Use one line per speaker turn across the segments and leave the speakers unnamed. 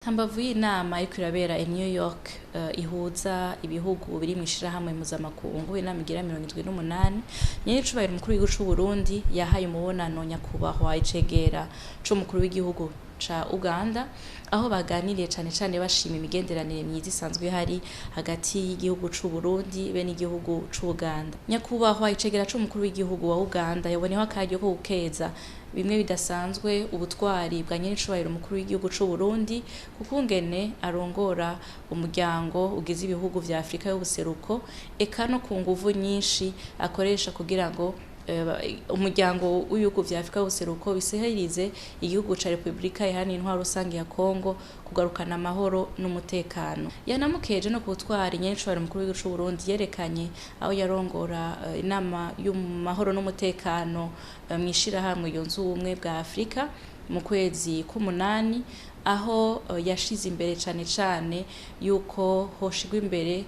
Hambavu y'inama iriko irabera i New York ihuza ibihugu biri mw'ishirahamwe mpuzamakungu, inama igira 78, nyen'icubahiro umukuru w'igihugu c'Uburundi yahaye umubonano nyakubahwa icegera c'umukuru w'igihugu ca Uganda, aho baganiriye cane cane bashima imigenderanire myiza isanzwe ihari hagati y'igihugu c'Uburundi be n'igihugu c'Uganda. Nyakubahwa icegera c'umukuru w'igihugu wa Uganda yaboneyeho akaryo ko gukeza bimwe bidasanzwe ubutwari bwa nyen'icubahiro umukuru w'igihugu c'Uburundi kukungene arongora umuryango ugize ibihugu vya Afrika y'ubuseruko, eka no ku nguvu nyinshi akoresha kugira ngo umuryango w'ibihugu vya Afrika y'ubuseruko bisahirize igihugu ca Republika Iharanira Intwaro Rusangi ya Kongo kugarukana amahoro n'umutekano. Yanamukeje no kubutwara nyen'icubahiro umukuru w'igihugu c'Uburundi yerekanye aho yarongora inama y'amahoro n'umutekano mw'ishirahamwe yunze ubumwe bwa Afrika mu kwezi k'umunani, aho yashize imbere cane cane yuko hoshigwa imbere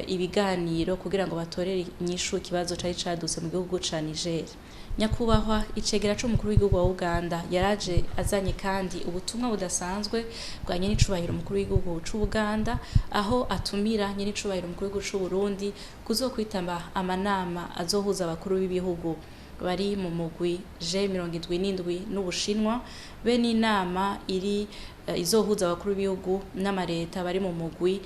ibiganiro kugira ngo batorere inyishu ikibazo cari cadutse mu gihugu ca Niger. Nyakubahwa icegera c'umukuru w'igihugu wa Uganda yaraje azanye kandi ubutumwa budasanzwe bwa nyen'icubahiro umukuru w'igihugu c'Uganda, aho atumira nyen'icubahiro umukuru w'igihugu c'Uburundi kuzokwitaba amanama azohuza abakuru b'ibihugu bari mu mugwi G77 n'Ubushinwa, be n'inama izohuza abakuru b'ibihugu n'amareta bari mu mugwi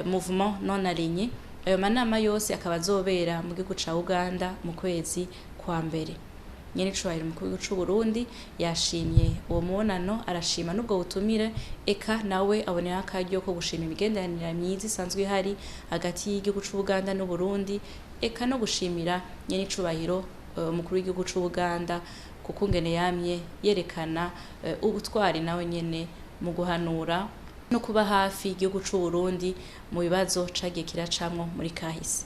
Mouvement non aligné. Ayo manama yose akaba azobera mu gihugu ca Uganda mu kwezi kwa mbere. Nyen'icubahiro umukuru w'igihugu c'Uburundi yashimye uwo mubonano, arashima n'ubwo butumire, eka nawe aboneyeho akaryo ko gushima imigenderanire myiza isanzwe ihari hagati y'igihugu c'Uganda n'Uburundi, eka no gushimira nyen'icubahiro umukuru w'igihugu c'Uganda kukungene yamye yerekana ubutwari nawe nyene mu guhanura no kuba hafi igihugu c'Uburundi mu bibazo cagiye kiracamwo muri kahise.